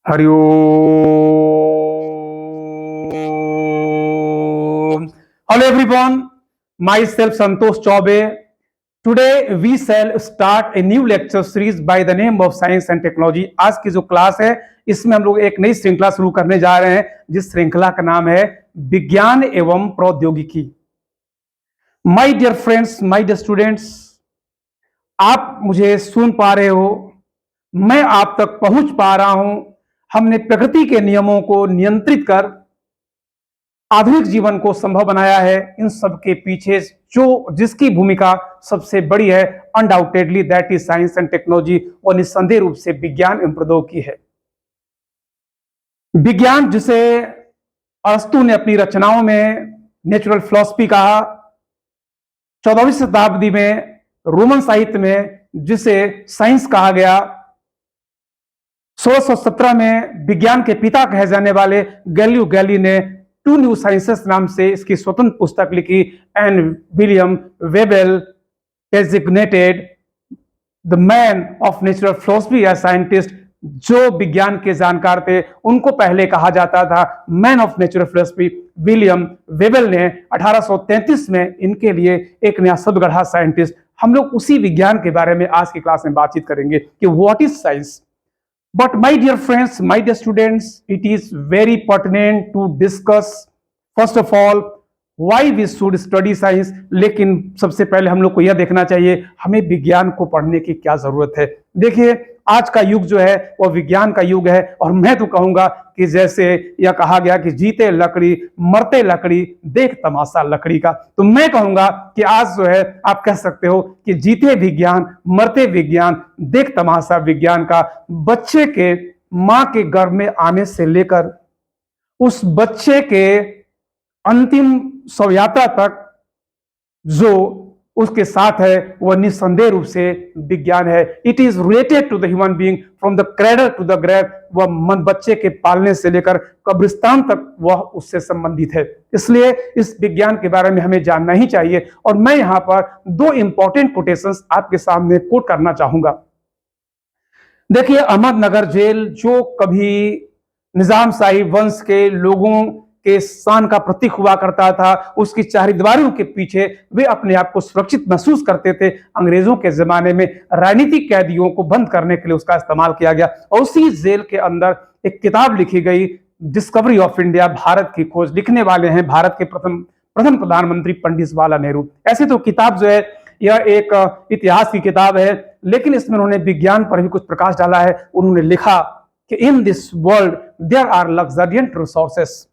Hari Om. Hello everyone, myself Santosh Chaube. Today we shall start a new lecture series by the name of Science and Technology. आज की जो class है इसमें हम लोग एक नई श्रृंखला शुरू करने जा रहे हैं जिस श्रृंखला का नाम है विज्ञान एवं प्रौद्योगिकी. My dear friends, my dear students, आप मुझे सुन पा रहे हो, मैं आप तक पहुंच पा रहा हूं. हमने प्रकृति के नियमों को नियंत्रित कर आधुनिक जीवन को संभव बनाया है. इन सब के पीछे जिसकी भूमिका सबसे बड़ी है, undoubtedly that is science and technology, और निस्संदेह रूप से विज्ञान एवं प्रौद्योगिकी है. विज्ञान जिसे अरस्तु ने अपनी रचनाओं में नेचुरल फिलॉसफी कहा, 14वीं शताब्दी में रोमन साहित्य में जिसे साइंस कहा गया, 1617 में विज्ञान के पिता कहे जाने वाले गैलिलियो गैली ने टू न्यू साइंसेस नाम से इसकी स्वतंत्र पुस्तक लिखी. And William Whewell designated the man of natural philosophy या साइंटिस्ट. जो विज्ञान के जानकार थे उनको पहले कहा जाता था man of natural philosophy. William Whewell ने 1833 में इनके लिए एक नया शब्द गढ़ा, साइंटिस्ट. हम लोग उसी विज्ञान के बारे में आज की क्लास में बातचीत करेंगे कि what is science. But my dear friends, my dear students, it is very pertinent to discuss first of all why we should study science. लेकिन सबसे पहले हम लोग को यह देखना चाहिए हमें विज्ञान को पढ़ने की क्या जरूरत है. देखिए, आज का युग जो है वह विज्ञान का युग है, और मैं तो कहूंगा कि जैसे यह कहा गया कि जीते लकड़ी मरते लकड़ी, देख तमाशा लकड़ी का. तो मैं कहूंगा कि आज जो है आप कह सकते हो कि जीते विज्ञान मरते विज्ञान, देख तमाशा विज्ञान का. बच्चे के मां के गर्भ में आने से लेकर उस बच्चे के अंतिम शव यात्रा तक जो उसके साथ है वह निस्संदेह रूप से विज्ञान है. It is related to the human being from the cradle to the grave. वह मन बच्चे के पालने से लेकर कब्रिस्तान तक वह उससे संबंधित है. इसलिए इस विज्ञान के बारे में हमें जानना ही चाहिए. और मैं यहां पर दो इंपॉर्टेंट कोटेशंस आपके सामने कोट करना चाहूंगा. देखिए, अहमदनगर जेल जो कभी निजामशाही वंश के लोगों के शान का प्रतीक हुआ करता था, उसकी चार दीवारों के पीछे वे अपने आप को सुरक्षित महसूस करते थे. अंग्रेजों के जमाने में राजनीतिक कैदियों को बंद करने के लिए उसका इस्तेमाल किया गया, और उसी जेल के अंदर एक किताब लिखी गई, डिस्कवरी ऑफ इंडिया, भारत की खोज. लिखने वाले हैं भारत के प्रथम प्रधानमंत्री पंडित जवाहरलाल नेहरू. ऐसे तो किताब जो है यह एक इतिहास की किताब है, लेकिन इसमें उन्होंने विज्ञान पर भी कुछ प्रकाश डाला है. उन्होंने लिखा कि in this world there are luxuriant resources,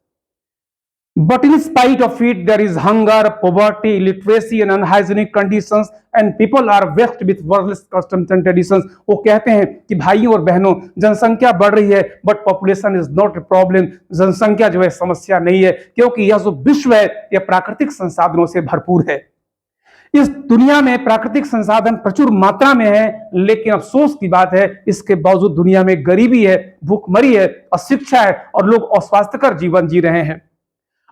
but in spite of it there is hunger, poverty, illiteracy and unhygienic conditions and people are vexed with worthless customs and traditions. वो कहते हैं कि भाइयों और बहनों, जनसंख्या बढ़ रही है but population is not a problem. जनसंख्या जो है समस्या नहीं है, क्योंकि यह जो विश्व है यह प्राकृतिक संसाधनों से भरपूर है. इस दुनिया में प्राकृतिक संसाधन प्रचुर मात्रा में है, लेकिन अफसोस की बात है इसके बावजूद दुनिया में गरीबी है, भूखमरी है, अशिक्षा है, और लोग अस्वास्थ्यकर जीवन जी रहे हैं.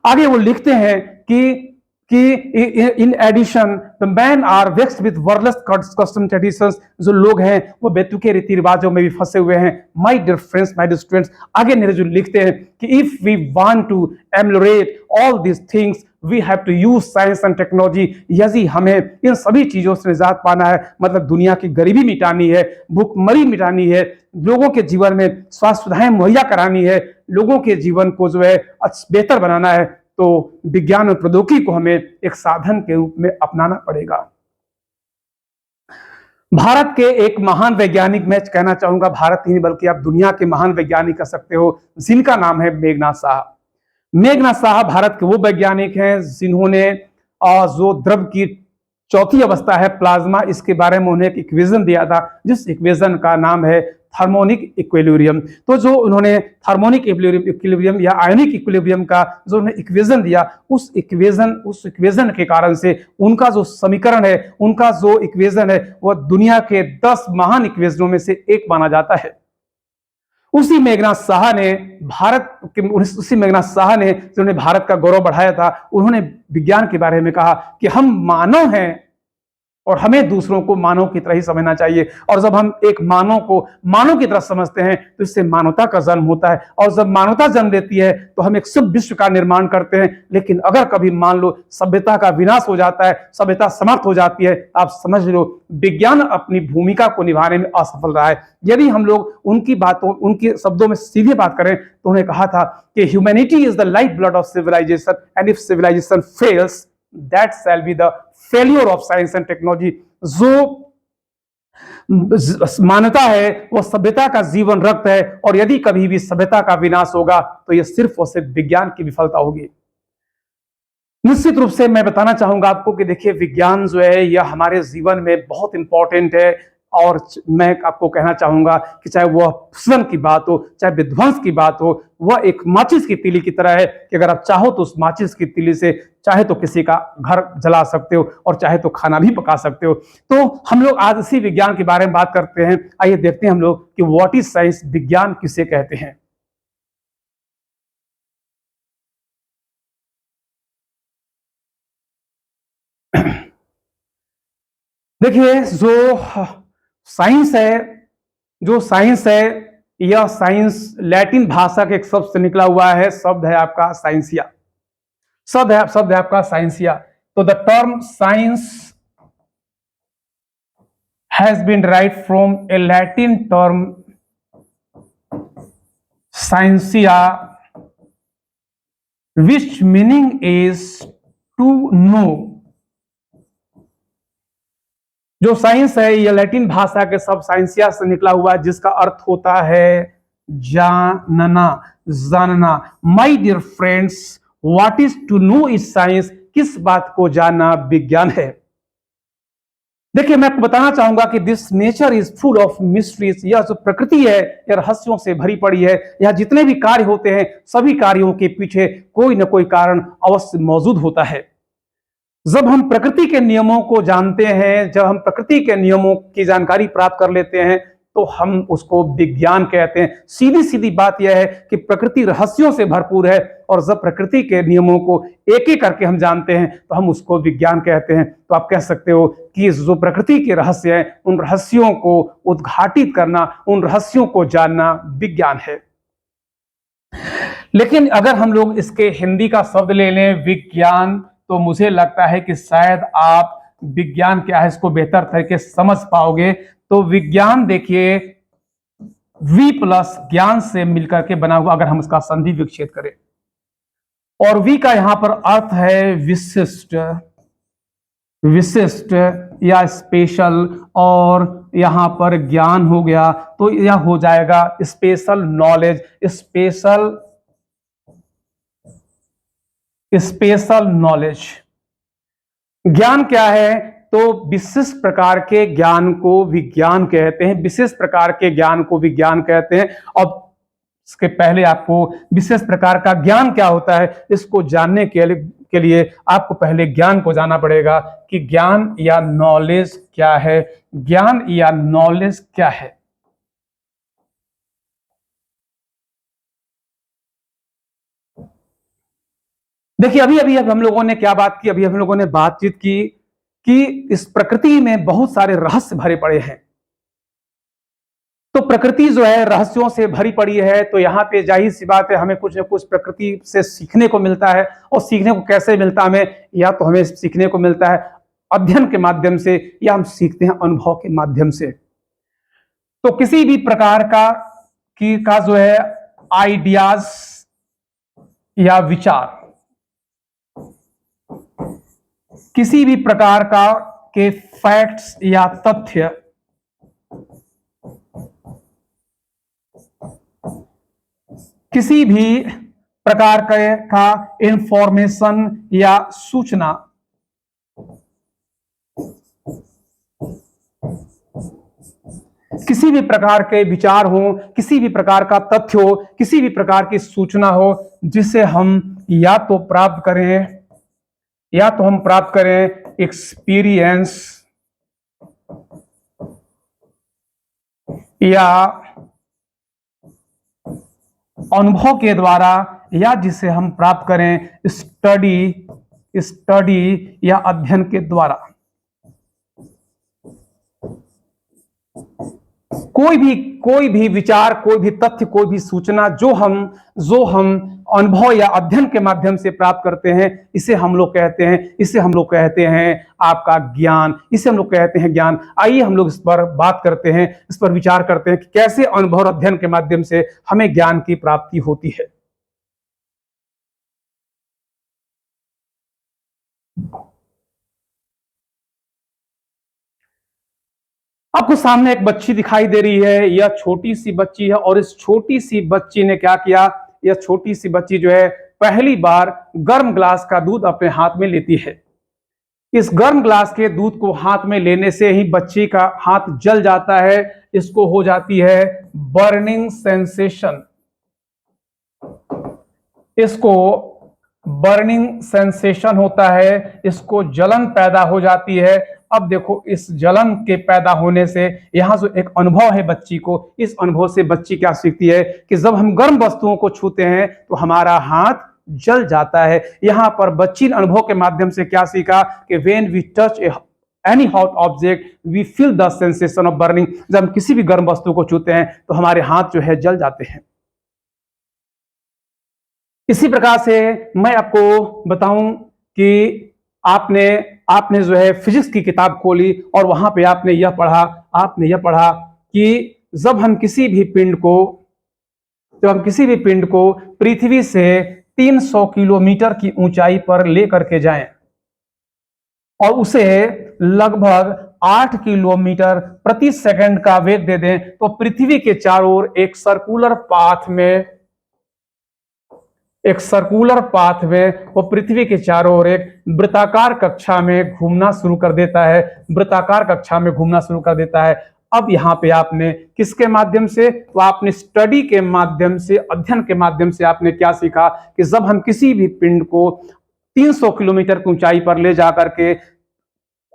आगे वो लिखते हैं कि in addition the man are vexed with wordless custom traditions. जो लोग हैं वो बेतुके रीति रिवाजों में भी फंसे हुए हैं. My dear friends, my dear students, आगे मेरे जो लिखते हैं कि if we want to ameliorate all this things we have to use science and technology. यदि हमें इन सभी चीजों से निजात पाना है, मतलब दुनिया की गरीबी मिटानी है, भूखमरी मिटानी है, लोगों के जीवन में स्वास्थ्य सुविधाएं मुहैया करानी है, लोगों के जीवन को जो है बेहतर बनाना है, तो विज्ञान और प्रौद्योगिकी को हमें एक साधन के रूप में अपनाना पड़ेगा. भारत के एक महान वैज्ञानिक, मैं कहना चाहूंगा भारत ही नहीं बल्कि आप दुनिया के महान वैज्ञानिक कह सकते हो, जिनका नाम है मेघनाथ साहा. मेघनाथ साहा भारत के वो वैज्ञानिक हैं जिन्होंने जो द्रव की चौथी अवस्था है प्लाज्मा, इसके बारे में उन्हें एक इक्वेशन दिया था, जिस इक्वेशन का नाम है हार्मोनिक इक्विलिब्रियम. तो जो उन्होंने हार्मोनिक इक्विलिब्रियम या आयोनिक इक्विलिब्रियम का जो उन्हें इक्वेशन दिया, उस इक्वेशन के कारण से उनका जो समीकरण है, उनका जो इक्वेशन है, वह दुनिया के 10 महान इक्वेशनों में से एक माना जाता है. उसी मेघनाथ साहा ने जिन्होंने भारत का गौरव बढ़ाया था, उन्होंने विज्ञान के बारे में कहा कि हम मानव हैं और हमें दूसरों को मानव की तरह ही समझना चाहिए। और जब हम एक मानव को मानव की तरह समझते हैं तो इससे मानवता का जन्म होता है, और जब मानवता जन्म लेती है तो हम एक शुभ विश्व का निर्माण करते हैं। लेकिन अगर कभी मान लो सभ्यता का विनाश हो जाता है, सभ्यता समाप्त हो जाती है, तो आप समझ लो विज्ञान अपनी भूमिका को निभाने में असफल रहा है। यदि हम लोग उनकी बातों, उनके शब्दों में सीधे बात करें तो उन्होंने कहा था कि humanity is the life blood of civilization and if civilization fails that shall be the failure of science and technology. जो मानवता है वो सभ्यता का जीवन रक्त है, और यदि कभी भी सभ्यता का विनाश होगा तो यह सिर्फ और सिर्फ विज्ञान की विफलता होगी। निश्चित रूप से मैं बताना चाहूंगा आपको कि देखिए विज्ञान जो है यह हमारे जीवन में बहुत इंपॉर्टेंट है, और मैं आपको कहना चाहूंगा कि चाहे वह सृजन की बात हो, चाहे विध्वंस की बात हो, वह एक माचिस की तीली की तरह है कि अगर आप चाहो तो उस माचिस की तीली से चाहे तो किसी का घर जला सकते हो और चाहे तो खाना भी पका सकते हो। तो हम लोग आज इसी विज्ञान के बारे में बात करते हैं। आइए देखते हैं हम लोग कि व्हाट इज साइंस, विज्ञान किसे कहते हैं। देखिए जो साइंस है यह साइंस लैटिन भाषा के एक शब्द से निकला हुआ है। शब्द है आपका साइंसिया। शब्द है आपका साइंसिया। तो the term science has been derived from a Latin term scientia which meaning is to know. जो साइंस है यह लैटिन भाषा के शब्द साइंसिया से निकला हुआ है, जिसका अर्थ होता है जानना। My dear friends, what is to know is science. किस बात को जानना विज्ञान है। देखिए मैं आपको बताना चाहूंगा कि this nature is full of mysteries. यह जो प्रकृति है यह रहस्यों से भरी पड़ी है। यह जितने भी कार्य होते हैं सभी कार्यों के पीछे कोई न कोई कारण अवश्य मौजूद होता है। जब हम प्रकृति के नियमों को जानते हैं, जब हम प्रकृति के नियमों की जानकारी प्राप्त कर लेते हैं तो हम उसको विज्ञान कहते हैं। सीधी सीधी बात यह है कि प्रकृति रहस्यों से भरपूर है, और जब प्रकृति के नियमों को एक एक करके हम जानते हैं तो हम उसको विज्ञान कहते हैं। तो आप कह सकते हो कि जो प्रकृति के रहस्य हैं उन रहस्यों को उद्घाटित करना, उन रहस्यों को जानना विज्ञान है। लेकिन अगर हम लोग इसके हिंदी का शब्द ले लें विज्ञान, तो मुझे लगता है कि शायद आप विज्ञान क्या है इसको बेहतर तरीके से समझ पाओगे। तो विज्ञान देखिए वी प्लस ज्ञान से मिलकर के बना हुआ, अगर हम इसका संधि विच्छेद करें, और वी का यहां पर अर्थ है विशिष्ट या स्पेशल, और यहां पर ज्ञान हो गया तो यह हो जाएगा स्पेशल नॉलेज। Special knowledge. ज्ञान क्या है? तो विशिष्ट प्रकार के ज्ञान को विज्ञान कहते हैं। विशेष प्रकार के ज्ञान को विज्ञान कहते हैं। अब इसके पहले आपको विशेष प्रकार का ज्ञान क्या होता है इसको जानने के लिए आपको पहले ज्ञान को जानना पड़ेगा कि ज्ञान या नॉलेज क्या है। ज्ञान या नॉलेज क्या है? देखिए अभी हम लोगों ने क्या बात की, अभी हम लोगों ने बातचीत की कि इस प्रकृति में बहुत सारे रहस्य भरे पड़े हैं। तो प्रकृति जो है रहस्यों से भरी पड़ी है, तो यहाँ पे जाहिर सी बात है हमें कुछ न कुछ प्रकृति से सीखने को मिलता है। और सीखने को कैसे मिलता है हमें? या तो हमें सीखने को मिलता है अध्ययन के माध्यम से, या हम सीखते हैं अनुभव के माध्यम से। तो किसी भी प्रकार का जो है आइडियाज या विचार, किसी भी प्रकार के फैक्ट्स या तथ्य किसी भी प्रकार का इंफॉर्मेशन या सूचना किसी भी प्रकार के विचार हो, किसी भी प्रकार का तथ्य हो, किसी भी प्रकार की सूचना हो, जिसे हम या तो हम प्राप्त करें एक्सपीरियंस या अनुभव के द्वारा, या जिसे हम प्राप्त करें स्टडी या अध्ययन के द्वारा। कोई भी विचार, कोई भी तथ्य, कोई भी सूचना जो हम अनुभव या अध्ययन के माध्यम से प्राप्त करते हैं, इसे हम लोग कहते हैं आपका ज्ञान, इसे हम लोग कहते हैं ज्ञान। आइए हम लोग इस पर बात करते हैं, इस पर विचार करते हैं कि कैसे अनुभव और अध्ययन के माध्यम से हमें ज्ञान की प्राप्ति होती है। आपको सामने एक बच्ची दिखाई दे रही है, यह छोटी सी बच्ची है और इस छोटी सी बच्ची ने क्या किया, यह छोटी सी बच्ची जो है पहली बार गर्म ग्लास का दूध अपने हाथ में लेती है। इस गर्म ग्लास के दूध को हाथ में लेने से ही बच्ची का हाथ जल जाता है, इसको हो जाती है बर्निंग सेंसेशन, इसको बर्निंग सेंसेशन होता है, इसको जलन पैदा हो जाती है। अब देखो इस जलन के पैदा होने से यहां जो एक अनुभव है बच्ची को, इस अनुभव से बच्ची क्या सीखती है कि जब हम गर्म वस्तुओं को छूते हैं तो हमारा हाथ जल जाता है। यहां पर बच्ची ने अनुभव के माध्यम से क्या सीखा कि when we touch any hot object we feel the sensation of burning. जब हम किसी भी गर्म वस्तु को छूते हैं तो हमारे हाथ जो है जल जाते हैं। इसी प्रकार से मैं आपको बताऊं कि आपने जो है फिजिक्स की किताब खोली और वहां पे आपने यह पढ़ा कि जब हम किसी भी पिंड को पृथ्वी से 300 किलोमीटर की ऊंचाई पर लेकर के जाएं और उसे लगभग 8 किलोमीटर प्रति सेकंड का वेग दे दें तो पृथ्वी के चारों ओर एक सर्कुलर पाथ में वो पृथ्वी के चारों ओर एक वृत्ताकार कक्षा में घूमना शुरू कर देता है। अब यहाँ पे आपने किसके माध्यम से, तो आपने स्टडी के माध्यम से, अध्ययन के माध्यम से आपने क्या सीखा कि जब हम किसी भी पिंड को 300 किलोमीटर की ऊंचाई पर ले जाकर के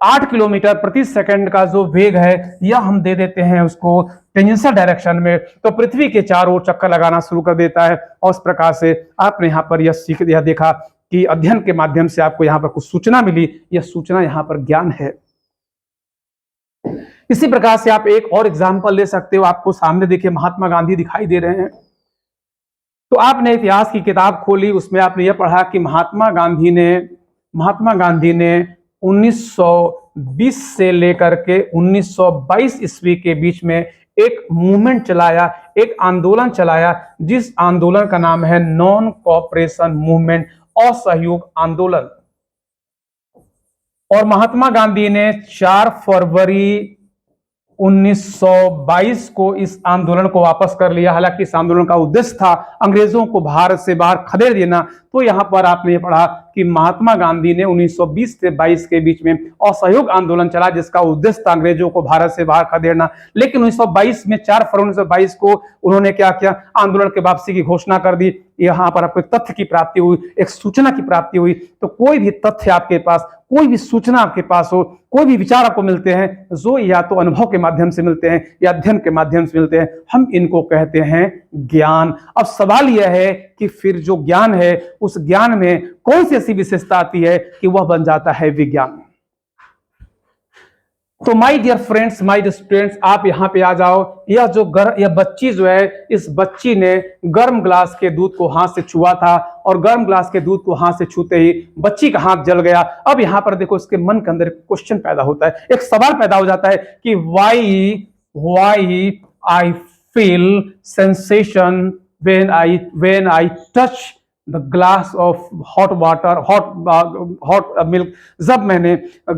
8 किलोमीटर प्रति सेकंड का जो वेग है यह हम दे देते हैं उसको टेंजेंशियल डायरेक्शन में, तो पृथ्वी के चारों ओर चक्कर लगाना शुरू कर देता है। और इस प्रकार से आपने यहाँ पर यह देखा कि अध्ययन के माध्यम से आपको यहाँ पर कुछ सूचना मिली, यह सूचना यहाँ पर ज्ञान है। इसी प्रकार से आप एक और एग्जाम्पल ले सकते हो। आपको सामने देखिए महात्मा गांधी दिखाई दे रहे हैं, तो आपने इतिहास की किताब खोली, उसमें आपने यह पढ़ा कि महात्मा गांधी ने 1920 से लेकर के 1922 ईस्वी के बीच में एक मूवमेंट चलाया, एक आंदोलन चलाया, जिस आंदोलन का नाम है नॉन कोऑपरेशन मूवमेंट, असहयोग आंदोलन। और महात्मा गांधी ने 4 फरवरी 1922 को इस आंदोलन को वापस कर लिया। हालांकि इस आंदोलन का उद्देश्य था अंग्रेजों को भारत से बाहर खदेड़ देना। तो यहां पर आपने ये पढ़ा कि महात्मा गांधी ने 1920 से 22 के बीच में असहयोग आंदोलन चला, जिसका उद्देश्य था अंग्रेजों को भारत से बाहर खदेड़ना। लेकिन 1922 में 4 फरवरी 1922 को उन्होंने क्या किया, आंदोलन के वापसी की घोषणा कर दी। यहां पर आपको तथ्य की प्राप्ति हुई, एक सूचना की प्राप्ति हुई। तो कोई भी तथ्य आपके पास, कोई भी सूचना आपके पास हो, कोई भी विचार आपको मिलते हैं जो या तो अनुभव के माध्यम से मिलते हैं या अध्ययन के माध्यम से मिलते हैं, हम इनको कहते हैं ज्ञान। अब सवाल यह है कि फिर जो ज्ञान है उस ज्ञान में कौन सी ऐसी विशेषता आती है कि वह बन जाता है विज्ञान। तो my dear friends, my dear students, आप यहाँ पे आ जाओ। यह बच्ची जो है, इस बच्ची ने गर्म ग्लास के दूध को हाथ से छुआ था और गर्म ग्लास के दूध को हाथ से छूते ही बच्ची का हाथ जल गया। अब यहाँ पर देखो इसके मन के अंदर क्वेश्चन पैदा होता है, एक सवाल पैदा हो जाता है कि why I feel sensation when I touch the glass of hot water, hot milk. जब मैंने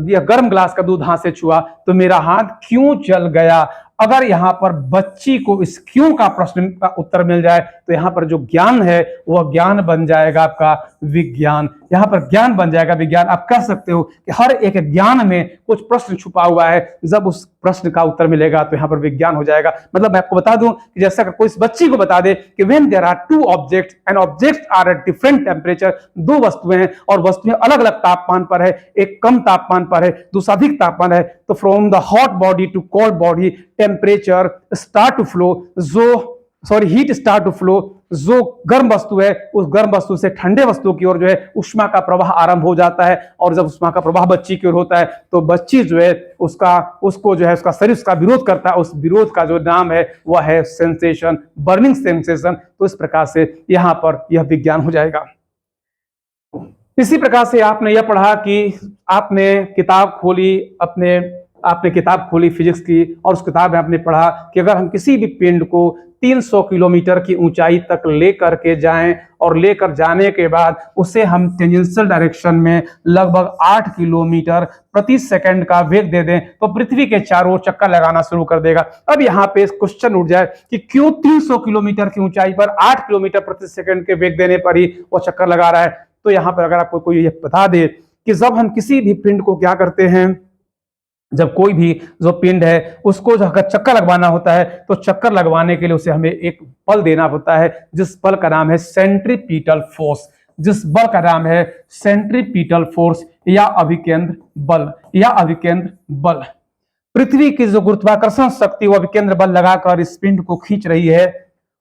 यह गर्म ग्लास का दूध हाथ से छुआ तो मेरा हाथ क्यों जल गया। अगर यहाँ पर बच्ची को इस क्यों का प्रश्न का उत्तर मिल जाए तो यहाँ पर जो ज्ञान है वह ज्ञान बन जाएगा आपका विज्ञान। यहाँ पर ज्ञान बन जाएगा विज्ञान। आप कह सकते हो कि हर एक ज्ञान में कुछ प्रश्न छुपा हुआ है, जब उस प्रश्न का उत्तर मिलेगा तो यहाँ पर विज्ञान हो जाएगा। मतलब मैं आपको बता दूं कि जैसा कि कोई इस बच्ची को बता दे कि when there are 2 objects and objects are at different temperature, 2 वस्तुएं हैं और वस्तुएं अलग अलग तापमान पर है, एक कम तापमान पर है, दूसरा अधिक तापमान है, तो from the hot body to cold body temperature start to flow. जो sorry heat start to flow, जो गर्म वस्तु है उस गर्म वस्तु से ठंडे वस्तु की ओर जो है उष्मा का प्रवाह आरंभ हो जाता है। और जब उष्मा का प्रवाह बच्ची की ओर होता है तो बच्ची जो है उसको जो है उसका शरीर उसका विरोध करता है। उस विरोध का जो नाम है वह है सेंसेशन, बर्निंग सेंसेशन। तो इस प्रकार से यहां पर यह विज्ञान हो जाएगा। इसी प्रकार से आपने यह पढ़ा कि आपने किताब खोली फिजिक्स की, और उस किताब में आपने पढ़ा कि अगर हम किसी भी पिंड को 300 किलोमीटर की ऊंचाई तक लेकर के जाएं और लेकर जाने के बाद उसे हम टेंजेंशियल डायरेक्शन में लगभग 8 किलोमीटर प्रति सेकंड का वेग दे दें तो पृथ्वी के चारों ओर चक्कर लगाना शुरू कर देगा। अब यहाँ पे क्वेश्चन उठ जाए कि क्यों 300 किलोमीटर की ऊंचाई पर 8 किलोमीटर प्रति सेकंड के वेग देने पर ही वो चक्कर लगा रहा है। तो यहाँ पर अगर आपको कोई ये बता दे कि जब हम किसी भी पिंड को क्या करते हैं, जब कोई भी जो पिंड है उसको जो चक्कर लगवाना होता है तो चक्कर लगवाने के लिए उसे हमें एक बल देना होता है जिस बल का नाम है सेंट्रीपिटल फोर्स। जिस बल का नाम है सेंट्रीपिटल फोर्स या अभिकेंद्र बल। पृथ्वी की जो गुरुत्वाकर्षण शक्ति वो अभिकेंद्र बल लगाकर इस पिंड को खींच रही है,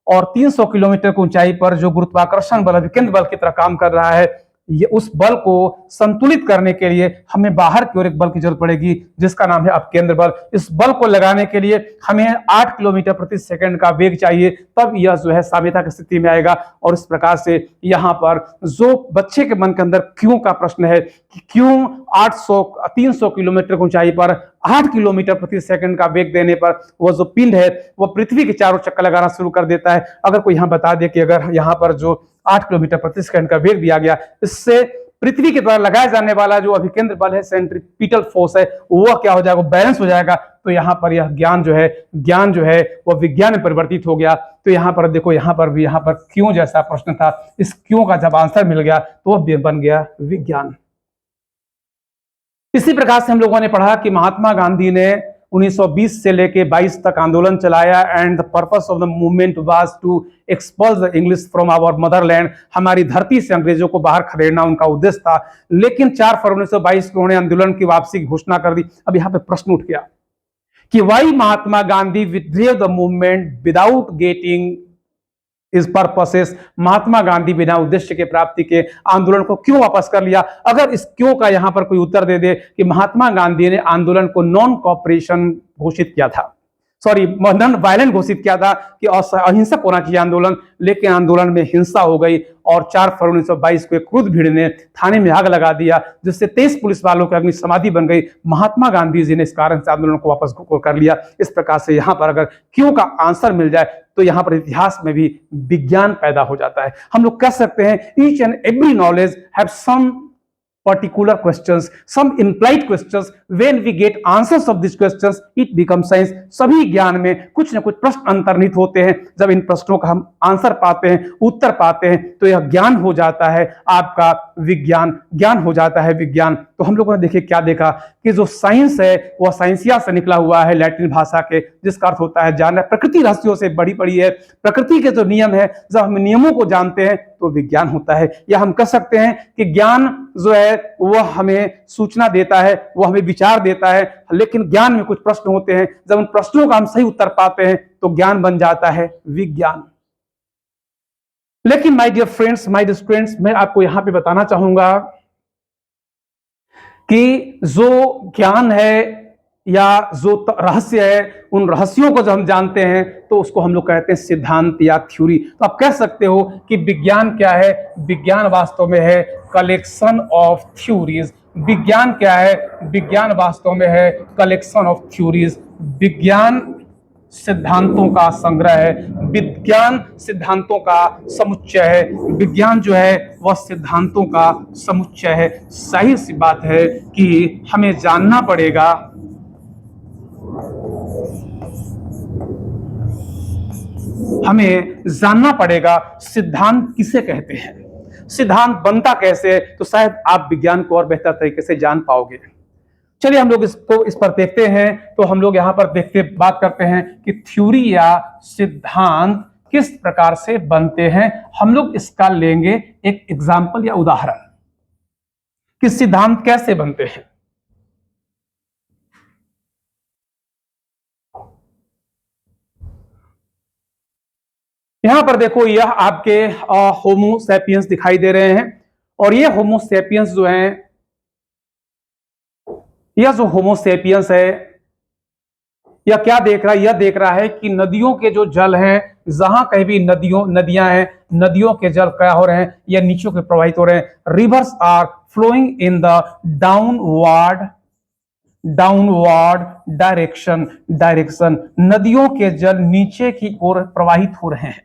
और 300 किलोमीटर की ऊंचाई पर जो गुरुत्वाकर्षण बल अभिकेंद्र बल की तरह काम कर रहा है, ये उस बल को संतुलित करने के लिए हमें बाहर की ओर एक बल की जरूरत पड़ेगी जिसका नाम है अपकेंद्र बल। इस बल को लगाने के लिए हमें 8 किलोमीटर प्रति सेकंड का वेग चाहिए, तब यह जो है साम्यता की स्थिति में आएगा। और इस प्रकार से यहाँ पर जो बच्चे के मन के अंदर क्यों का प्रश्न है कि क्यों 300 किलोमीटर की ऊंचाई पर 8 किलोमीटर प्रति सेकंड का वेग देने पर वो जो पिंड है वो पृथ्वी के चारों चक्कर लगाना शुरू कर देता है। अगर कोई यहाँ बता दे कि अगर यहाँ पर जो 8 किलोमीटर प्रति सेकंड का वेग दिया गया, इससे पृथ्वी के द्वारा लगाया जाने वाला जो अभिकेंद्र बल है सेंट्रीपिटल फोर्स है वह क्या हो जाएगा, बैलेंस हो जाएगा। तो यहाँ पर यह ज्ञान जो है वह विज्ञान में परिवर्तित हो गया। तो यहाँ पर देखो, यहाँ पर क्यों जैसा प्रश्न था, इस क्यों का जब आंसर मिल गया तो वह बन गया विज्ञान। इसी प्रकार से हम लोगों ने पढ़ा कि महात्मा गांधी ने 1920 से लेके 22 तक आंदोलन चलाया, and the purpose of the movement was to expulse the English from our motherland. हमारी धरती से अंग्रेजों को बाहर खदेड़ना उनका उद्देश्य था। लेकिन 4 फरवरी 1922 को उन्होंने आंदोलन की वापसी की घोषणा कर दी। अब यहाँ पे प्रश्न उठ गया कि why Mahatma Gandhi withdraw the movement without getting its purposes. Mahatma Gandhi बिना उद्देश्य के प्राप्ति के आंदोलन को क्यों वापस कर लिया। अगर इस क्यों का यहां पर कोई उत्तर दे दे कि महात्मा गांधी ने आंदोलन को नॉन कॉपरेशन घोषित किया था, नॉन वायलेंट घोषित किया था कि अहिंसक होना चाहिए आंदोलन, लेकिन आंदोलन में हिंसा हो गई और 4 फरवरी 1922 को एक क्रुद्ध भीड़ ने थाने में आग लगा दिया, जिससे 23 पुलिस वालों की अग्नि समाधि बन गई। महात्मा गांधी जी ने इस कारण से आंदोलन को वापस कर लिया। इस प्रकार से यहाँ पर अगर क्यों का आंसर मिल जाए तो यहाँ पर इतिहास में भी विज्ञान पैदा हो जाता है। हम लोग कह सकते हैं each and every knowledge have some particular questions, some implied questions. When we get answers of these questions, it becomes science. सभी ज्ञान में कुछ न कुछ प्रश्न अंतर्निहित होते हैं। जब इन प्रश्नों का हम आंसर पाते हैं, उत्तर पाते हैं, तो यह ज्ञान हो जाता है आपका विज्ञान, ज्ञान हो जाता है विज्ञान। तो हम लोगों ने देखिए क्या देखा कि जो साइंस है वह साइंसिया से निकला हुआ है, लैटिन भाषा के, जिसका अर्थ होता है जानना। प्रकृति रहस्यों से बड़ी पड़ी है। प्रकृति के जो नियम है, जब हम नियमों को जानते हैं तो विज्ञान होता है। या हम कह सकते हैं कि ज्ञान जो है वह हमें सूचना देता है, वह हमें विचार देता है, लेकिन ज्ञान में कुछ प्रश्न होते हैं। जब उन प्रश्नों का हम सही उत्तर पाते हैं तो ज्ञान बन जाता है विज्ञान। लेकिन my dear friends, my dear students, मैं आपको यहां पे बताना चाहूंगा कि जो ज्ञान है या जो रहस्य है, उन रहस्यों को जब हम जानते हैं तो उसको हम लोग कहते हैं सिद्धांत या थ्योरी। तो आप कह सकते हो कि विज्ञान क्या है। विज्ञान वास्तव में है कलेक्शन ऑफ थ्योरीज। विज्ञान क्या है? विज्ञान वास्तव में है कलेक्शन ऑफ थ्योरीज। विज्ञान सिद्धांतों का संग्रह है, विज्ञान सिद्धांतों का समुच्चय है। विज्ञान जो है वह सिद्धांतों का समुच्चय है। सही सी बात है कि हमें जानना पड़ेगा सिद्धांत किसे कहते हैं, सिद्धांत बनता कैसे है। तो शायद आप विज्ञान को और बेहतर तरीके से जान पाओगे। चलिए हम लोग इस पर देखते हैं। तो हम लोग यहां पर बात करते हैं कि थ्योरी या सिद्धांत किस प्रकार से बनते हैं। हम लोग इसका लेंगे एक एग्जाम्पल या उदाहरण कि सिद्धांत कैसे बनते हैं। यहां पर देखो, यह आपके होमो सैपियंस दिखाई दे रहे हैं, और ये होमो सैपियंस जो हैं, यह जो होमो सैपियंस है, यह क्या देख रहा है? यह देख रहा है कि नदियों के जो जल हैं, जहां कहीं भी नदियां हैं, नदियों के जल क्या हो रहे हैं? यह नीचे के प्रवाहित हो रहे हैं। Rivers are flowing in the downward direction, नदियों के जल नीचे की ओर प्रवाहित हो रहे हैं।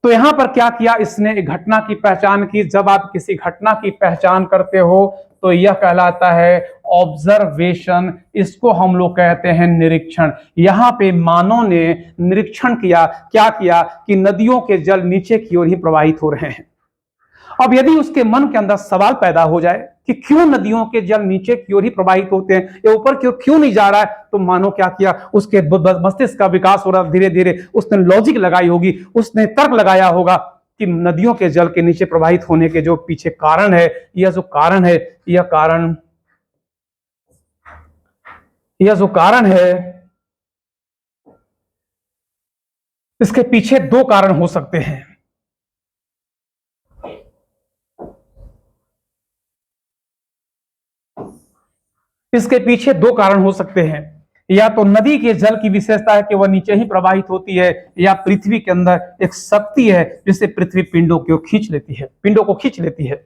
तो यहां पर क्या किया इसने? एक घटना की पहचान की। जब आप किसी घटना की पहचान करते हो तो यह कहलाता है ऑब्जर्वेशन, इसको हम लोग कहते हैं निरीक्षण। यहां पे मानव ने निरीक्षण किया, क्या किया कि नदियों के जल नीचे की ओर ही प्रवाहित हो रहे हैं। अब यदि उसके मन के अंदर सवाल पैदा हो जाए कि क्यों नदियों के जल नीचे की ओर ही प्रवाहित होते हैं, ये ऊपर की ओर क्यों नहीं जा रहा है, तो मानो क्या किया, उसके मस्तिष्क का विकास हो रहा, धीरे धीरे उसने लॉजिक लगाई होगी, उसने तर्क लगाया होगा कि नदियों के जल के नीचे प्रवाहित होने के जो पीछे कारण है, यह जो कारण है, यह जो कारण है, इसके पीछे दो कारण हो सकते हैं। इसके पीछे दो कारण हो सकते हैं। या तो नदी के जल की विशेषता है कि वह नीचे ही प्रवाहित होती है, या पृथ्वी के अंदर एक शक्ति है जिससे पृथ्वी पिंडों को खींच लेती है।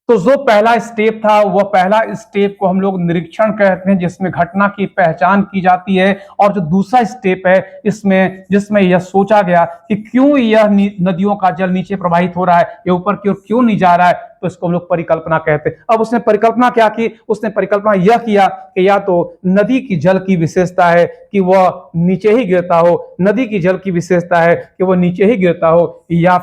तो जो पहला स्टेप था, वह पहला स्टेप को हम लोग निरीक्षण कहते हैं, जिसमें घटना की पहचान की जाती है। और जो दूसरा स्टेप है इसमें, जिसमें यह सोचा गया कि क्यों यह नदियों का जल नीचे प्रवाहित हो रहा है, यह ऊपर की ओर क्यों नहीं जा रहा है, तो इसको हम लोग परिकल्पना कहते हैं। अब उसने परिकल्पना क्या की? उसने परिकल्पना यह किया कि या तो नदी की जल की विशेषता है कि वह नीचे ही गिरता हो, नदी की जल की विशेषता है कि वह नीचे ही गिरता हो, या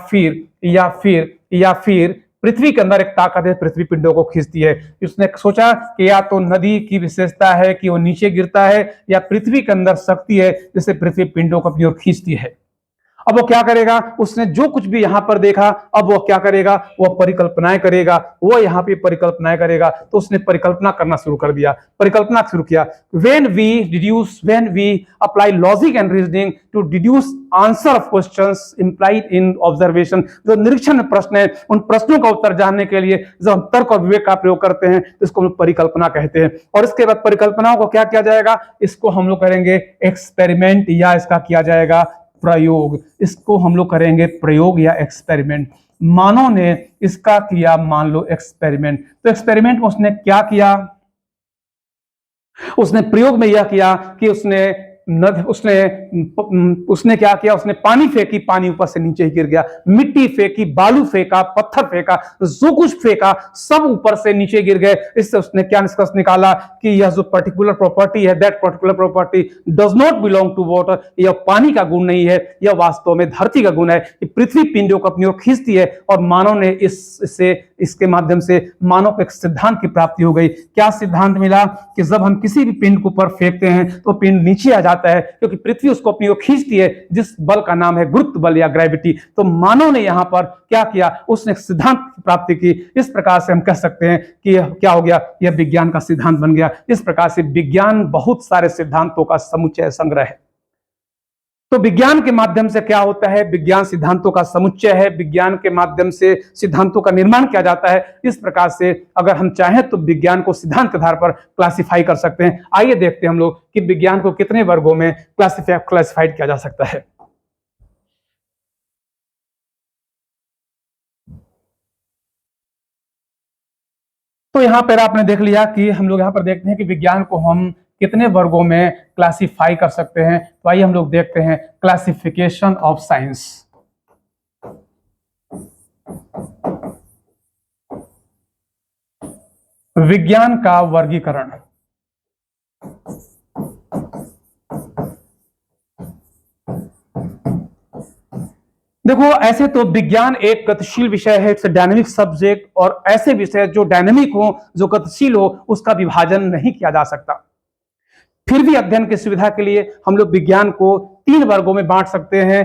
फिर पृथ्वी के अंदर एक ताकत है, पृथ्वी पिंडों को खींचती है। उसने सोचा कि या तो नदी की विशेषता है कि वो नीचे गिरता है, या पृथ्वी के अंदर शक्ति है जिससे पृथ्वी पिंडों को अपनी ओर खींचती है। अब वो क्या करेगा? उसने जो कुछ भी यहां पर देखा, अब वो क्या करेगा? वो परिकल्पनाएं करेगा, वो यहां पे परिकल्पनाएं करेगा। तो उसने परिकल्पना करना शुरू कर दिया, परिकल्पना शुरू किया। when we apply logic and reasoning to deduce answer of questions implied in observation, जो निरीक्षण में प्रश्न है, उन प्रश्नों का उत्तर जानने के लिए जब हम तर्क और विवेक का प्रयोग करते हैं तो इसको हम परिकल्पना कहते हैं। और इसके बाद परिकल्पनाओं को क्या किया जाएगा? इसको हम लोग करेंगे एक्सपेरिमेंट, या इसका किया जाएगा प्रयोग। इसको हम लोग करेंगे प्रयोग या एक्सपेरिमेंट। मानव ने इसका किया, मान लो एक्सपेरिमेंट। तो एक्सपेरिमेंट में उसने क्या किया? उसने प्रयोग में यह किया कि उसने क्या किया? उसने पानी फेंकी, पानी ऊपर से नीचे ही गिर गया। मिट्टी फेंकी, बालू फेंका, पत्थर फेंका, जो कुछ फेंका सब ऊपर से नीचे गिर गए। इससे उसने क्या निष्कर्ष निकाला कि यह जो पर्टिकुलर प्रॉपर्टी है, that particular property does not belong to water, यह पानी का गुण नहीं है, यह वास्तव में धरती का गुण है कि पृथ्वी पिंडों को अपनी ओर खींचती है। और मानव ने इसके माध्यम से मानव को एक सिद्धांत की प्राप्ति हो गई। क्या सिद्धांत मिला? कि जब हम किसी भी पिंड को ऊपर फेंकते हैं तो पिंड नीचे आ जाता है, क्योंकि पृथ्वी उसको अपनी ओर खींचती है, जिस बल का नाम है गुरुत्व बल या ग्रेविटी। तो मानव ने यहां पर क्या किया? उसने एक सिद्धांत की प्राप्ति की। इस प्रकार से हम कह सकते हैं कि यह क्या हो गया? यह विज्ञान का सिद्धांत बन गया। इस प्रकार से विज्ञान बहुत सारे सिद्धांतों का समुच्चय संग्रह है। तो विज्ञान के माध्यम से क्या होता है? विज्ञान सिद्धांतों का समुच्चय है। विज्ञान के माध्यम से सिद्धांतों का निर्माण किया जाता है। इस प्रकार से अगर हम चाहें तो विज्ञान को सिद्धांत के आधार पर क्लासिफाई कर सकते हैं। आइए देखते हैं हम लोग कि विज्ञान को कितने वर्गों में क्लासिफाइड किया जा सकता है। तो यहां पर आपने देख लिया कि हम लोग यहां पर देखते हैं कि विज्ञान को हम कितने वर्गों में क्लासिफाई कर सकते हैं। तो आइए हम लोग देखते हैं क्लासिफिकेशन ऑफ साइंस। विज्ञान का वर्गीकरण। देखो, ऐसे तो विज्ञान एक गतिशील विषय है, इट्स डायनेमिक सब्जेक्ट, और ऐसे विषय जो डायनेमिक हो, जो गतिशील हो, उसका विभाजन नहीं किया जा सकता। फिर भी अध्ययन की सुविधा के लिए हम लोग विज्ञान को 3 वर्गों में बांट सकते हैं।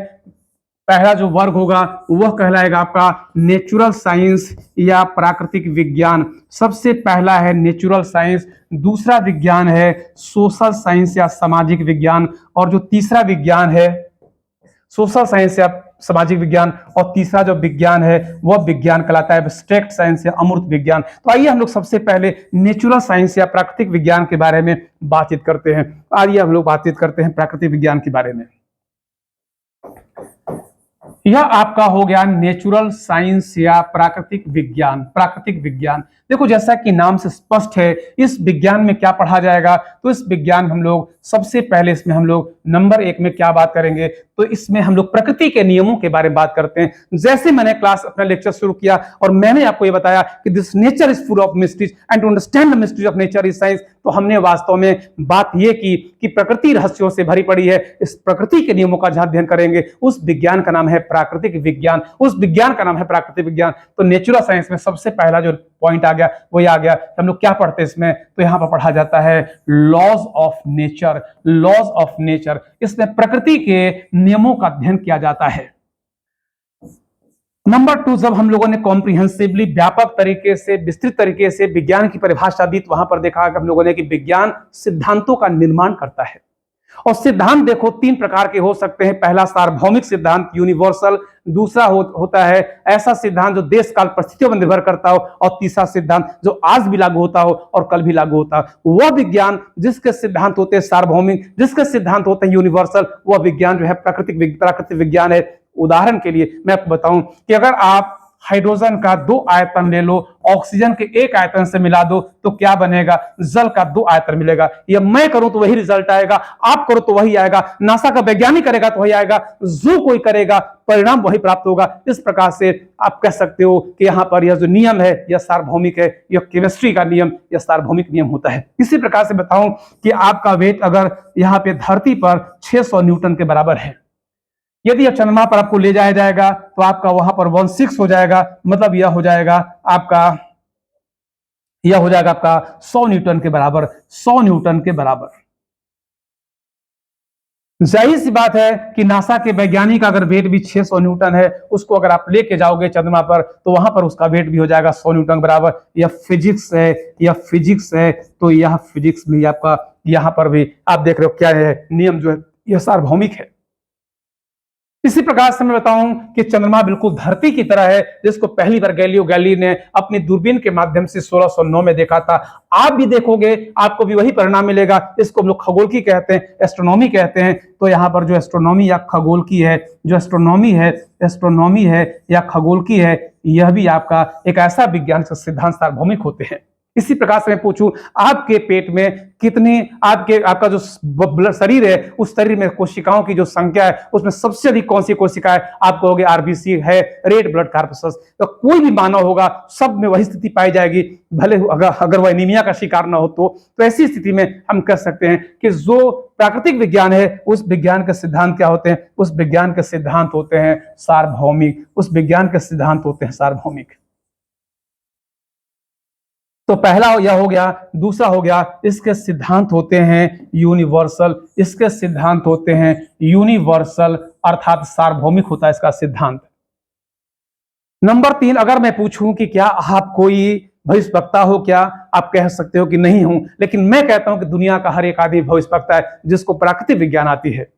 पहला जो वर्ग होगा वह कहलाएगा आपका नेचुरल साइंस या प्राकृतिक विज्ञान। सबसे पहला है नेचुरल साइंस, दूसरा विज्ञान है सोशल साइंस या सामाजिक विज्ञान, और जो तीसरा विज्ञान है सोशल साइंस या सामाजिक विज्ञान, और तीसरा जो विज्ञान है वह विज्ञान कहलाता है एब्स्ट्रैक्ट साइंस या अमूर्त विज्ञान। तो आइए हम लोग सबसे पहले नेचुरल साइंस या प्राकृतिक विज्ञान के बारे में बातचीत करते हैं। आइए हम लोग बातचीत करते हैं प्राकृतिक विज्ञान के बारे में। यह आपका हो गया नेचुरल साइंस या प्राकृतिक विज्ञान। प्राकृतिक विज्ञान देखो, जैसा कि नाम से स्पष्ट है, इस विज्ञान में क्या पढ़ा जाएगा, तो इस विज्ञान में हम लोग सबसे पहले इसमें हम लोग नंबर 1 में क्या बात करेंगे, तो इसमें हम लोग प्रकृति के नियमों के बारे में बात करते हैं। जैसे मैंने क्लास अपना लेक्चर शुरू किया और मैंने आपको ये बताया कि this nature is full of mysteries and to understand the mystery of nature is science, तो हमने वास्तव में बात ये की कि प्रकृति रहस्यों से भरी पड़ी है। इस प्रकृति के नियमों का जहां अध्ययन करेंगे उस विज्ञान का नाम है प्राकृतिक विज्ञान, उस विज्ञान का नाम है प्राकृतिक विज्ञान। तो नेचुरल साइंस में सबसे पहला जो पॉइंट आ गया वो ये आ गया, हम लोग क्या पढ़ते हैं इसमें, तो यहां पर पढ़ा जाता है laws of nature. Laws of nature, इसमें प्रकृति के नियमों का अध्ययन किया जाता है। नंबर 2, जब हम लोगों ने कॉम्प्रिहेंसिवली व्यापक तरीके से विस्तृत तरीके से विज्ञान की परिभाषा दी, तो वहां पर देखा कि हम लोगों ने कि विज्ञान सिद्धांतों का निर्माण करता है। और सिद्धांत देखो 3 प्रकार के हो सकते हैं। पहला सार्वभौमिक सिद्धांत यूनिवर्सल, दूसरा होता है ऐसा सिद्धांत जो देश काल परिस्थितियों पर निर्भर करता हो, और तीसरा सिद्धांत जो आज भी लागू होता हो और कल भी लागू होता हो। वह विज्ञान जिसके सिद्धांत होते हैं सार्वभौमिक, जिसके सिद्धांत होते हैं यूनिवर्सल, वह विज्ञान जो है प्राकृतिक विज्ञान है। उदाहरण के लिए मैं आपको बताऊं कि अगर आप हाइड्रोजन का 2 आयतन ले लो, ऑक्सीजन के 1 आयतन से मिला दो, तो क्या बनेगा, जल का 2 आयतन मिलेगा। ये मैं करूं तो वही रिजल्ट आएगा, आप करो तो वही आएगा, नासा का वैज्ञानिक करेगा तो वही आएगा, जो कोई करेगा परिणाम वही प्राप्त होगा। इस प्रकार से आप कह सकते हो कि यहां पर यह जो नियम है यह सार्वभौमिक है, यह केमिस्ट्री का नियम, यह सार्वभौमिक नियम होता है। इसी प्रकार से बताऊं कि आपका वेट अगर यहां पे धरती पर 600 न्यूटन के बराबर है, यदि अब चंद्रमा पर आपको ले जाया जाएगा तो आपका वहां पर 16 हो जाएगा, मतलब यह हो जाएगा आपका 100 न्यूटन के बराबर। 100 न्यूटन के बराबर। जाहिर सी बात है कि नासा के वैज्ञानिक अगर वेट भी 600 न्यूटन है, उसको अगर आप लेके जाओगे चंद्रमा पर तो वहां पर उसका वेट भी हो जाएगा 100 न्यूटन के बराबर। यह फिजिक्स है, यह फिजिक्स है। तो यह फिजिक्स में आपका यहां पर भी आप देख रहे हो क्या है, नियम जो है यह सार्वभौमिक है। इसी प्रकार से मैं बताऊं कि चंद्रमा बिल्कुल धरती की तरह है, जिसको पहली बार गैलिलियो गैलीली ने अपनी दूरबीन के माध्यम से 1609 में देखा था। आप भी देखोगे आपको भी वही परिणाम मिलेगा। इसको हम लोग खगोलकी कहते हैं, एस्ट्रोनॉमी कहते हैं। तो यहाँ पर जो एस्ट्रोनॉमी या खगोलकी है, जो एस्ट्रोनॉमी है या खगोलकी है, यह भी आपका एक ऐसा विज्ञान का सिद्धांत सार्वभौमिक होते हैं। इसी प्रकार से मैं पूछूं आपके पेट में कितनी आपका जो शरीर है, उस शरीर में कोशिकाओं की जो संख्या है उसमें सबसे अधिक कौन सी कोशिका है, आप कहोगे आरबीसी है, रेड ब्लड कॉर्पसस। तो कोई भी मानव होगा सब में वही स्थिति पाई जाएगी, भले अगर वह एनीमिया का शिकार ना हो तो ऐसी स्थिति में हम कह सकते हैं कि जो प्राकृतिक विज्ञान है उस विज्ञान के सिद्धांत क्या होते हैं, उस विज्ञान के सिद्धांत होते हैं सार्वभौमिक। उस विज्ञान के सिद्धांत होते हैं सार्वभौमिक। तो पहला यह हो गया। दूसरा हो गया इसके सिद्धांत होते हैं यूनिवर्सल। इसके सिद्धांत होते हैं यूनिवर्सल अर्थात सार्वभौमिक होता है इसका सिद्धांत। नंबर 3, अगर मैं पूछूं कि क्या आप कोई भविष्यवक्ता हो, क्या आप कह सकते हो कि नहीं हूं, लेकिन मैं कहता हूं कि दुनिया का हर एक आदमी भविष्यवक्ता है जिसको प्राकृतिक विज्ञान आती है।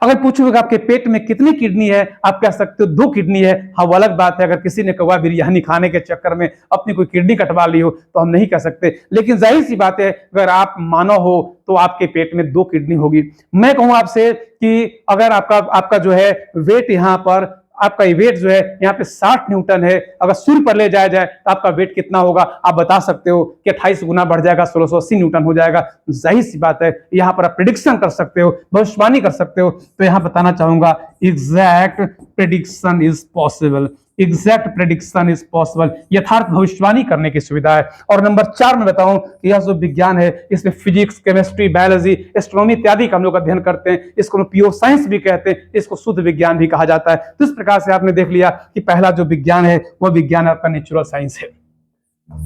अगर पूछोगे आपके पेट में कितनी किडनी है, आप कह सकते हो 2 किडनी है। हाँ, वो अलग बात है अगर किसी ने कौवा बिरयानी खाने के चक्कर में अपनी कोई किडनी कटवा ली हो तो हम नहीं कह सकते, लेकिन जाहिर सी बात है अगर आप मानव हो तो आपके पेट में 2 किडनी होगी। मैं कहूं आपसे कि अगर आपका जो है वेट यहाँ पर आपका वेट जो है यहाँ पे 60 न्यूटन है, अगर सूर्य पर ले जाया जाए तो आपका वेट कितना होगा, आप बता सकते हो कि 28 गुना बढ़ जाएगा, 1680 न्यूटन हो जाएगा। जाहिर सी बात है यहाँ पर आप प्रेडिक्शन कर सकते हो, भविष्यवाणी कर सकते हो। तो यहाँ बताना चाहूंगा exact prediction is possible. Exact prediction is possible, यथार्थ भविष्यवाणी करने की सुविधा है। और नंबर 4 में बताऊं कि यह जो विज्ञान है इसमें फिजिक्स, केमिस्ट्री, बायोलॉजी, एस्ट्रोनॉमी इत्यादि का हम लोग अध्ययन करते हैं। इसको प्योर साइंस भी कहते हैं, इसको शुद्ध विज्ञान भी कहा जाता है। तो इस प्रकार से आपने देख लिया कि पहला जो विज्ञान है वह विज्ञान आपका नेचुरल साइंस है।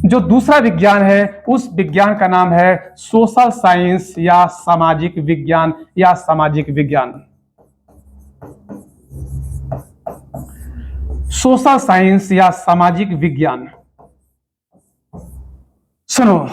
जो दूसरा विज्ञान है उस विज्ञान का नाम है सोशल साइंस या सामाजिक विज्ञान या सामाजिक विज्ञान। सोशल साइंस या सामाजिक विज्ञान। सुनो,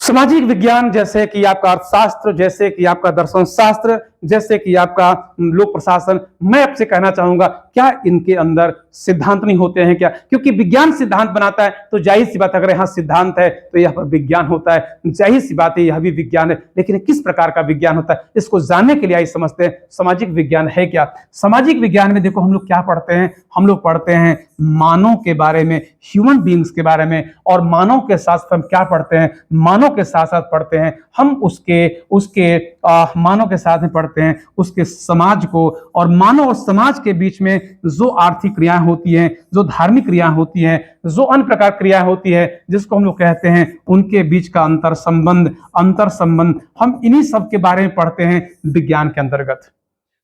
सामाजिक विज्ञान जैसे कि आपका अर्थशास्त्र, जैसे कि आपका दर्शन शास्त्र, जैसे कि आपका लोक प्रशासन, मैं आपसे कहना चाहूंगा क्या इनके अंदर सिद्धांत नहीं होते हैं क्या? क्योंकि विज्ञान सिद्धांत बनाता है तो जाहिर सी बात, अगर यहाँ सिद्धांत है तो यहाँ पर विज्ञान होता है, जाहिर सी बात है यह भी विज्ञान है। लेकिन किस प्रकार का विज्ञान होता है, इसको जानने के लिए आइए समझते हैं सामाजिक विज्ञान है क्या। सामाजिक विज्ञान में देखो हम लोग क्या पढ़ते हैं, हम लोग पढ़ते हैं मानव के बारे में, ह्यूमन बीइंग्स के बारे में। और मानव के साथ साथ हम क्या पढ़ते हैं, मानव के साथ साथ पढ़ते हैं हम उसके मानव के साथ में पढ़ते हैं उसके समाज को, और मानव और समाज के बीच में जो आर्थिक क्रियाएं होती हैं, जो धार्मिक क्रियाएं होती हैं, जो अन्य प्रकार क्रियाएं होती है जिसको हम लोग कहते हैं उनके बीच का अंतर संबंध, हम इन्हीं सब के बारे में पढ़ते हैं विज्ञान के अंतर्गत।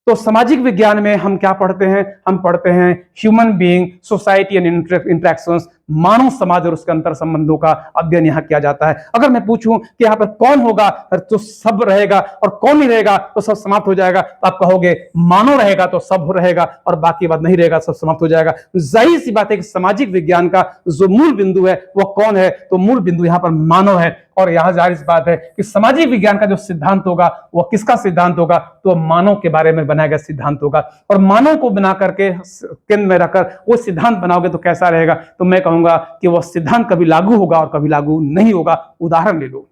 तो सामाजिक विज्ञान में हम क्या पढ़ते हैं, हम पढ़ते हैं human being, society and interactions, मानव समाज और उसके अंतर संबंधों का अध्ययन यहाँ किया जाता है। अगर मैं पूछूं कि यहाँ पर कौन होगा तो सब रहेगा, और कौन नहीं रहेगा तो सब समाप्त हो जाएगा, तो आप कहोगे मानव रहेगा तो सब रहेगा, और बाकी बात नहीं रहेगा सब समाप्त हो जाएगा। जाहिर सी बात है कि सामाजिक विज्ञान का जो मूल बिंदु है वह कौन है, तो मूल बिंदु यहाँ पर मानव है। और यहां जाहिर सी बात है कि सामाजिक विज्ञान का जो सिद्धांत होगा वह किसका सिद्धांत होगा, तो मानव के बारे में बनाया गया सिद्धांत होगा। और मानव को बना करके केंद्र में रखकर वो सिद्धांत बनाओगे तो कैसा रहेगा, तो मैं कहूंगा कि वह सिद्धांत कभी लागू होगा और कभी लागू नहीं होगा। उदाहरण ले लो,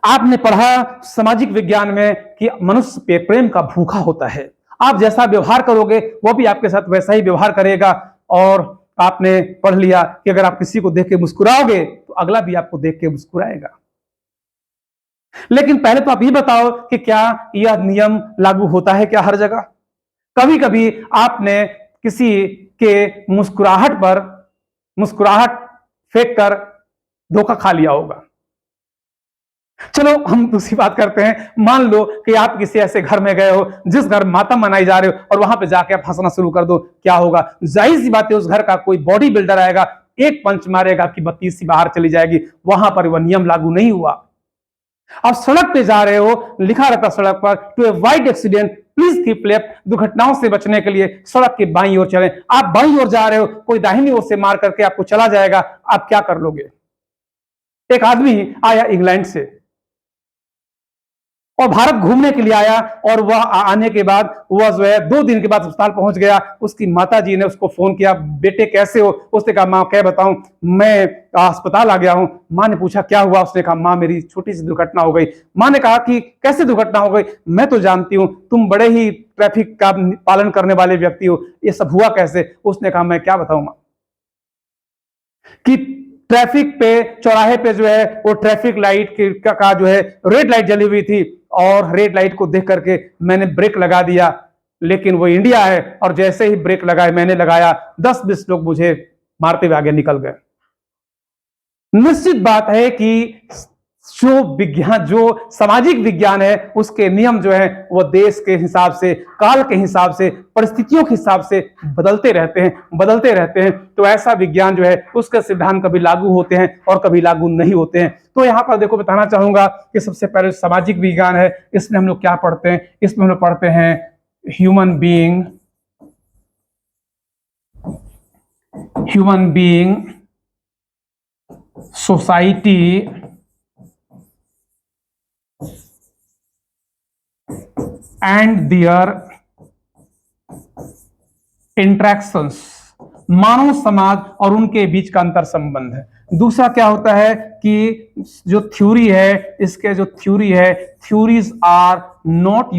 आपने पढ़ा सामाजिक विज्ञान में कि मनुष्य प्रेम का भूखा होता है, आप जैसा व्यवहार करोगे वो भी आपके साथ वैसा ही व्यवहार करेगा। और आपने पढ़ लिया कि अगर आप किसी को देख के मुस्कुराओगे तो अगला भी आपको देख के मुस्कुराएगा। लेकिन पहले तो आप ये बताओ कि क्या यह नियम लागू होता है क्या हर जगह? कभी कभी आपने किसी के मुस्कुराहट फेंक कर धोखा खा लिया होगा। चलो हम दूसरी बात करते हैं, मान लो कि आप किसी ऐसे घर में गए हो जिस घर मातम मनाई जा रहे हो, और वहां पे जाके आप हंसना शुरू कर दो, क्या होगा? जाहिर सी बात है उस घर का कोई बॉडी बिल्डर आएगा, एक पंच मारेगा कि बत्ती सी बाहर चली जाएगी। वहां पर वह नियम लागू नहीं हुआ। आप सड़क पे जा रहे हो, लिखा रहता सड़क पर to avoid accident please keep left, दुर्घटनाओं से बचने के लिए सड़क की बाईं ओर चलें। आप बाईं ओर जा रहे हो, कोई दाहिनी ओर से मार करके आपको चला जाएगा, आप क्या कर लोगे? एक आदमी आया इंग्लैंड से और भारत घूमने के लिए आया, और वह आने के बाद वह जो है 2 दिन के बाद अस्पताल पहुंच गया। उसकी माताजी ने उसको फोन किया, बेटे कैसे हो? उसने कहा मां क्या बताऊं, मैं अस्पताल आ गया हूं। मां ने पूछा क्या हुआ? उसने कहा मां मेरी छोटी सी दुर्घटना हो गई। मां ने कहा कि कैसे दुर्घटना हो गई? मैं तो जानती हूं तुम बड़े ही ट्रैफिक का पालन करने वाले व्यक्ति हो, ये सब हुआ कैसे? उसने कहा मैं क्या बताऊं मां, कि ट्रैफिक पे चौराहे पे जो है वो ट्रैफिक लाइट का जो है रेड लाइट जली हुई थी, और रेड लाइट को देख करके मैंने ब्रेक लगा दिया, लेकिन वो इंडिया है और जैसे ही ब्रेक लगाए मैंने लगाया 10-20 लोग मुझे मारते हुए आगे निकल गए। निश्चित बात है कि जो सामाजिक विज्ञान है उसके नियम जो है वो देश के हिसाब से, काल के हिसाब से, परिस्थितियों के हिसाब से बदलते रहते हैं। तो ऐसा विज्ञान जो है उसके सिद्धांत कभी लागू होते हैं और कभी लागू नहीं होते हैं। तो यहां पर देखो बताना चाहूंगा कि सबसे पहले सामाजिक विज्ञान है, इसमें हम लोग क्या पढ़ते हैं? इसमें हम लोग पढ़ते हैं human being, society and their interactions, मानव समाज और उनके बीच का अंतर संबंध है। दूसरा क्या होता है कि जो थ्योरी है, इसके जो थ्योरीज आर नॉट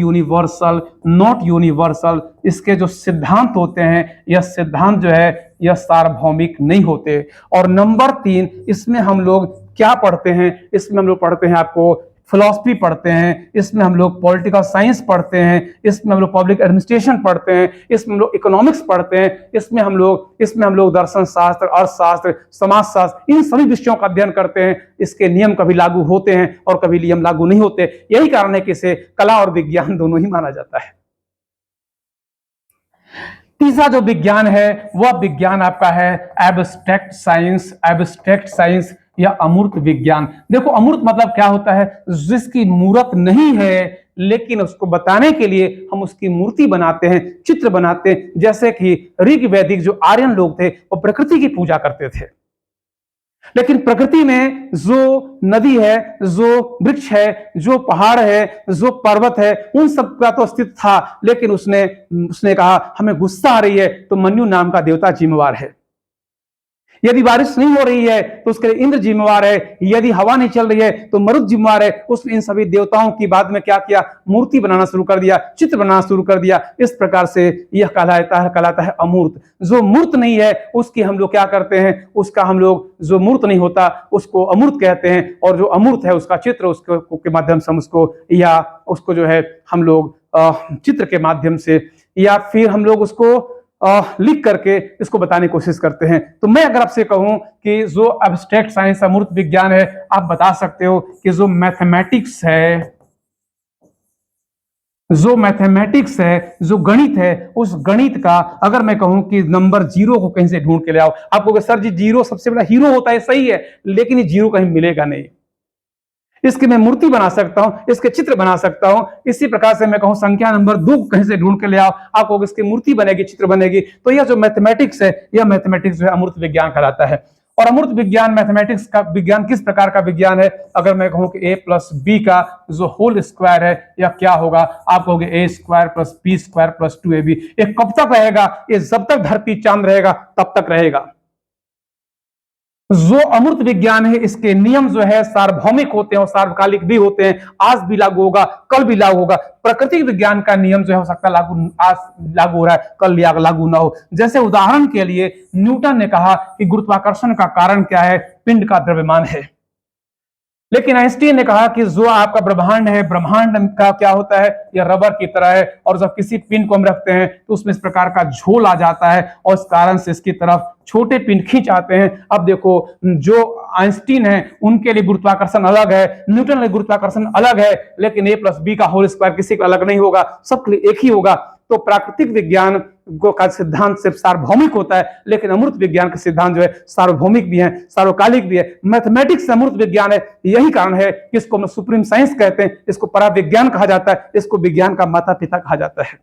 यूनिवर्सल, इसके जो सिद्धांत होते हैं यह सिद्धांत जो है यह सार्वभौमिक नहीं होते। और नंबर 3, इसमें हम लोग क्या पढ़ते हैं? इसमें हम लोग पढ़ते हैं आपको फिलॉसफी पढ़ते हैं, इसमें हम लोग पॉलिटिकल साइंस पढ़ते हैं, इसमें हम लोग पब्लिक एडमिनिस्ट्रेशन पढ़ते हैं, इसमें हम लोग इकोनॉमिक्स पढ़ते हैं, इसमें हम लोग दर्शन शास्त्र, अर्थशास्त्र, समाजशास्त्र, इन सभी विषयों का अध्ययन करते हैं। इसके नियम कभी लागू होते हैं और कभी नियम लागू नहीं होते। यही कारण है कि इसे कला और विज्ञान दोनों ही माना जाता है। तीसरा जो विज्ञान है वह विज्ञान आपका है एब्स्ट्रैक्ट साइंस या अमूर्त विज्ञान। देखो अमूर्त मतलब क्या होता है? जिसकी मूर्त नहीं है लेकिन उसको बताने के लिए हम उसकी मूर्ति बनाते हैं, चित्र बनाते हैं। जैसे कि ऋग वैदिक जो आर्यन लोग थे वो प्रकृति की पूजा करते थे, लेकिन प्रकृति में जो नदी है, जो वृक्ष है, जो पहाड़ है, जो पर्वत है, उन सब का तो अस्तित्व था, लेकिन उसने उसने कहा हमें गुस्सा आ रही है तो मन्यु नाम का देवता जिम्मेवार है। यदि बारिश नहीं हो रही है तो उसके लिए इंद्र जिम्मेवार है, यदि हवा नहीं चल रही है तो मरुत जिम्मेवार है। उसने इन सभी देवताओं की बाद में क्या किया, मूर्ति बनाना शुरू कर दिया, चित्र बनाना शुरू कर दिया। इस प्रकार से यह कहलाता है अमूर्त। जो मूर्त नहीं है उसकी हम लोग क्या करते हैं, उसका हम लोग जो मूर्त नहीं होता उसको अमूर्त कहते हैं, और जो अमूर्त है उसका चित्र उसको के माध्यम से हम उसको या उसको जो है हम लोग चित्र के माध्यम से या फिर हम लोग उसको लिख करके इसको बताने की कोशिश करते हैं। तो मैं अगर आपसे कहूं कि जो एब्स्ट्रैक्ट साइंस अमूर्त विज्ञान है, आप बता सकते हो कि जो मैथमेटिक्स है, जो गणित है, उस गणित का अगर मैं कहूं कि नंबर 0 को कहीं से ढूंढ के ले आओ, आप कहोगे सर जी 0 सबसे बड़ा हीरो होता है, सही है, लेकिन ये 0 कहीं मिलेगा नहीं। इसकी मैं मूर्ति बना सकता हूं, इसके चित्र बना सकता हूं। इसी प्रकार से मैं कहूं संख्या नंबर 2 कहीं से ढूंढ के ले आओ, आप कहोगे इसकी मूर्ति बनेगी, चित्र बनेगी। तो यह जो मैथमेटिक्स है, यह मैथमेटिक्स जो है अमूर्त विज्ञान कहलाता है। और अमूर्त विज्ञान मैथमेटिक्स का विज्ञान किस प्रकार का विज्ञान है, अगर मैं कहूं कि a प्लस बी का जो होल स्क्वायर है यह क्या होगा, आप कहोगे a square plus B square plus 2ab। ये कब तक रहेगा, ये जब तक धरती चांद रहेगा तब तक रहेगा। जो अमूर्त विज्ञान है इसके नियम जो है सार्वभौमिक होते हैं और सार्वकालिक भी होते हैं। आज भी लागू होगा, कल भी लागू होगा। प्राकृतिक विज्ञान का नियम जो है हो सकता है आज लागू हो रहा है, कल लागू ना हो। जैसे उदाहरण के लिए न्यूटन ने कहा कि गुरुत्वाकर्षण का कारण क्या है, पिंड का द्रव्यमान है। लेकिन आइंस्टीन ने कहा कि जो आपका ब्रह्मांड है, ब्रह्मांड का क्या होता है, यह रबर की तरह है, और जब किसी पिंड को हम रखते हैं तो उसमें इस प्रकार का झोल आ जाता है और इस कारण से इसकी तरफ छोटे पिंड खींच आते हैं। अब देखो, जो आइंस्टीन है उनके लिए गुरुत्वाकर्षण अलग है, न्यूटन के गुरुत्वाकर्षण अलग है, लेकिन a प्लस बी का होल स्क्वायर किसी का अलग नहीं होगा, सबके लिए एक ही होगा। तो प्राकृतिक विज्ञान का सिद्धांत सिर्फ सार्वभौमिक होता है, लेकिन अमूर्त विज्ञान के सिद्धांत जो है सार्वभौमिक भी है, सार्वकालिक भी है। मैथमेटिक्स अमूर्त विज्ञान है, यही कारण है कि इसको हम सुप्रीम साइंस कहते हैं, इसको पराविज्ञान कहा जाता है, इसको विज्ञान का माता पिता कहा जाता है।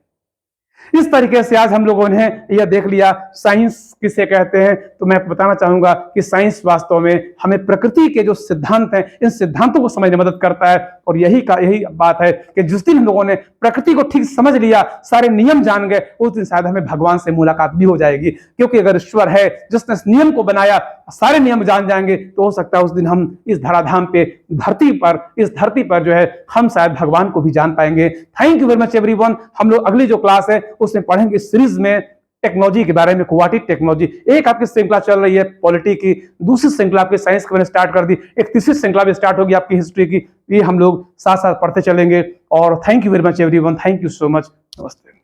इस तरीके से आज हम लोगों ने यह देख लिया साइंस किसे कहते हैं। तो मैं बताना चाहूंगा कि साइंस वास्तव में हमें प्रकृति के जो सिद्धांत हैं, इन सिद्धांतों को समझने में मदद करता है। और यही बात है कि जिस दिन हम लोगों ने प्रकृति को ठीक समझ लिया, सारे नियम जान गए, उस दिन शायद हमें भगवान से मुलाकात भी हो जाएगी। क्योंकि अगर ईश्वर है जिसने इस नियम को बनाया, सारे नियम जान जाएंगे, तो हो सकता है उस दिन हम इस धराधाम पे इस धरती पर जो है हम शायद भगवान को भी जान पाएंगे। Thank you very much everyone. हम लोग अगली जो क्लास है उसमें पढ़ेंगे सीरीज में टेक्नोलॉजी के बारे में, व्हाट इज टेक्नोलॉजी। एक आपकी श्रृंखला चल रही है पॉलिटी की, दूसरी श्रृंखला आपकी साइंस के मैंने स्टार्ट कर दी, एक तीसरी श्रृंखला भी स्टार्ट होगी आपकी हिस्ट्री की। ये हम लोग साथ साथ पढ़ते चलेंगे। और thank you very much everyone, thank you so much, नमस्ते।